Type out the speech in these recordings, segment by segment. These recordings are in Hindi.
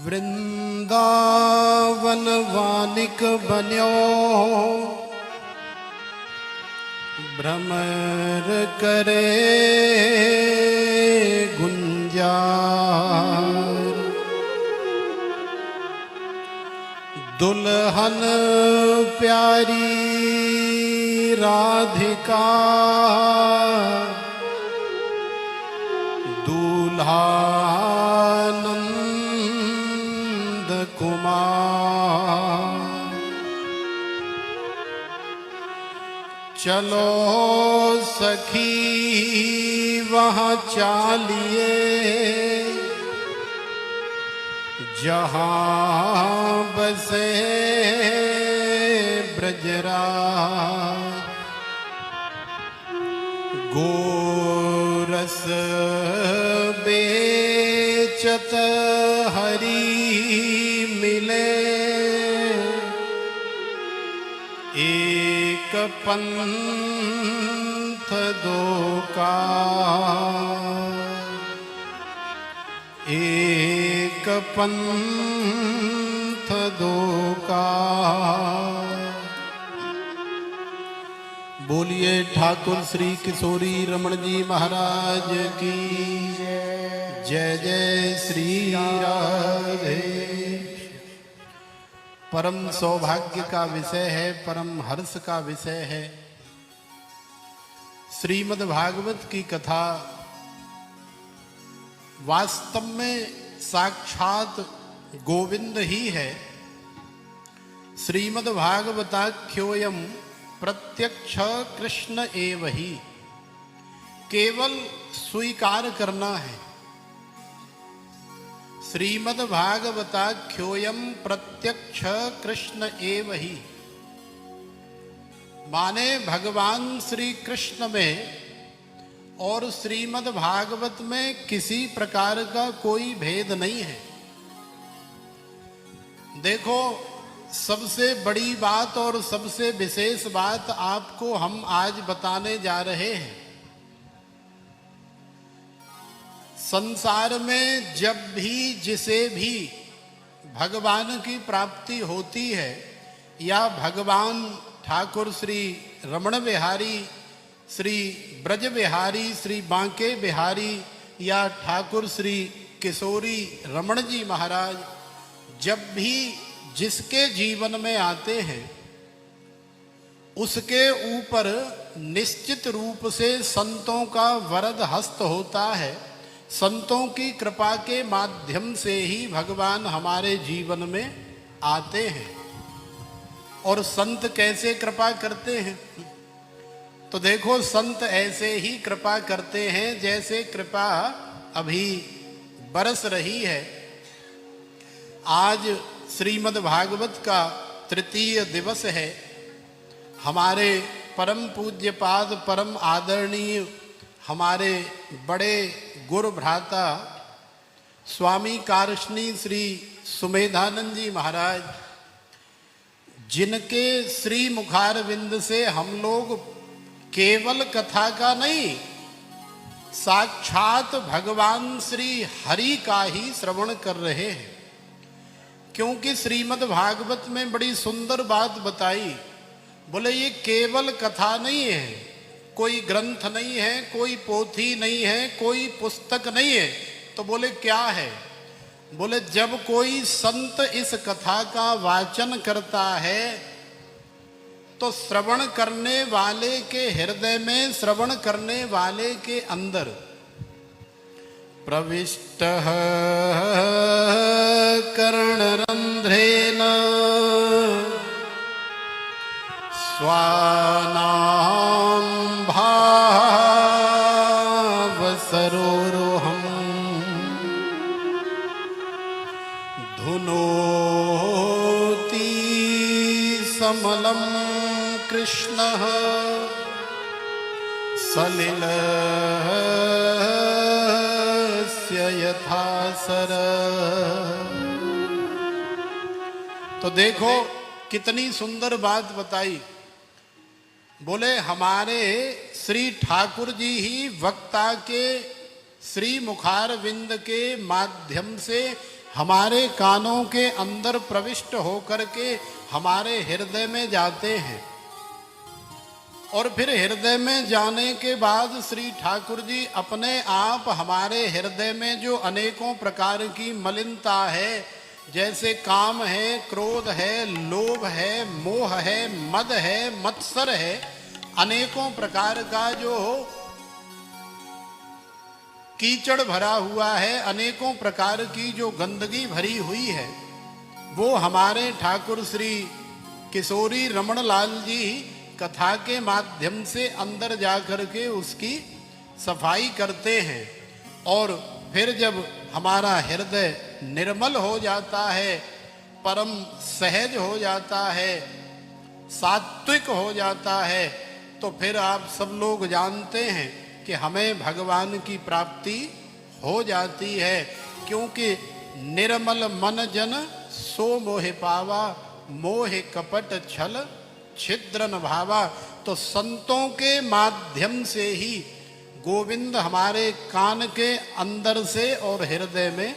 वृंदावन वानिक बन्यो भ्रमर करे गुंजार। दुल्हन प्यारी राधिका दूल्हा नंद कुमार। चलो सखी वहाँ चालिए जहाँ बसे ब्रजराज। गोरस बेचत हरि मिले एक पंथ दो का। एक पंथ दो का। बोलिए ठाकुर श्री किशोरी रमण जी महाराज की जय। जय श्री राधे। परम सौभाग्य का विषय है, परम हर्ष का विषय है। श्रीमद् भागवत की कथा वास्तव में साक्षात गोविंद ही है। श्रीमद् भागवताख्योयम प्रत्यक्ष कृष्ण एव ही। केवल स्वीकार करना है। श्रीमद् भागवताख्योयम प्रत्यक्ष कृष्ण एव ही माने भगवान श्री कृष्ण में और श्रीमद् भागवत में किसी प्रकार का कोई भेद नहीं है। देखो, सबसे बड़ी बात और सबसे विशेष बात आपको हम आज बताने जा रहे हैं। संसार में जब भी जिसे भी भगवान की प्राप्ति होती है या भगवान ठाकुर श्री रमण बिहारी, श्री ब्रज बिहारी, श्री बांके बिहारी या ठाकुर श्री किशोरी रमण जी महाराज जब भी जिसके जीवन में आते हैं उसके ऊपर निश्चित रूप से संतों का वरद हस्त होता है। संतों की कृपा के माध्यम से ही भगवान हमारे जीवन में आते हैं। और संत कैसे कृपा करते हैं? तो देखो, संत ऐसे ही कृपा करते हैं जैसे कृपा अभी बरस रही है। आज श्रीमद् भागवत का तृतीय दिवस है। हमारे परम पूज्य पाद परम आदरणीय हमारे बड़े गुरु भ्राता स्वामी कारशनी श्री सुमेधानंद जी महाराज, जिनके श्री मुखारविंद से हम लोग केवल कथा का नहीं, साक्षात भगवान श्री हरि का ही श्रवण कर रहे हैं। क्योंकि श्रीमद् भागवत में बड़ी सुंदर बात बताई। बोले ये केवल कथा नहीं है, कोई ग्रंथ नहीं है, कोई पोथी नहीं है, कोई पुस्तक नहीं है। तो बोले क्या है? बोले जब कोई संत इस कथा का वाचन करता है तो श्रवण करने वाले के हृदय में, श्रवण करने वाले के अंदर प्रविष्ट कर्णरंध्रेण स्वानां भावसरोरुहं धुनोति समलं कृष्णः सलिलस्य यथा सर। तो देखो कितनी सुंदर बात बताई। बोले हमारे श्री ठाकुर जी ही वक्ता के श्री मुखारविंद के माध्यम से हमारे कानों के अंदर प्रविष्ट होकर के हमारे हृदय में जाते हैं। और फिर हृदय में जाने के बाद श्री ठाकुर जी अपने आप हमारे हृदय में जो अनेकों प्रकार की मलिनता है, जैसे काम है, क्रोध है, लोभ है, मोह है, मद है, मत्सर है, अनेकों प्रकार का जो कीचड़ भरा हुआ है, अनेकों प्रकार की जो गंदगी भरी हुई है, वो हमारे ठाकुर श्री किशोरी रमण लाल जी कथा के माध्यम से अंदर जाकर के उसकी सफाई करते हैं। और फिर जब हमारा हृदय निर्मल हो जाता है, परम सहज हो जाता है, सात्विक हो जाता है, तो फिर आप सब लोग जानते हैं कि हमें भगवान की प्राप्ति हो जाती है। क्योंकि निर्मल मन जन सो मोह पावा, मोह कपट छल छिद्र न भावा। तो संतों के माध्यम से ही गोविंद हमारे कान के अंदर से और हृदय में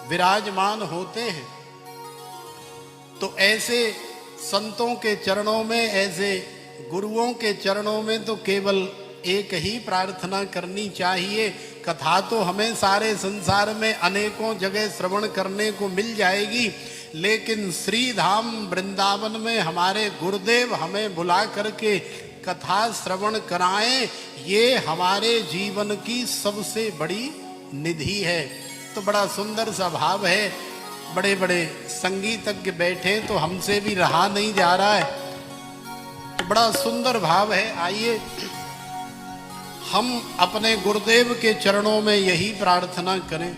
विराजमान होते हैं। तो ऐसे संतों के चरणों में, ऐसे गुरुओं के चरणों में तो केवल एक ही प्रार्थना करनी चाहिए। कथा तो हमें सारे संसार में अनेकों जगह श्रवण करने को मिल जाएगी, लेकिन श्री धाम वृंदावन में हमारे गुरुदेव हमें बुला करके कथा श्रवण कराएं, ये हमारे जीवन की सबसे बड़ी निधि है। तो बड़ा सुंदर सा भाव है। बड़े बड़े संगीतज्ञ बैठे तो हमसे भी रहा नहीं जा रहा है, तो बड़ा सुंदर भाव है। आइए हम अपने गुरुदेव के चरणों में यही प्रार्थना करें।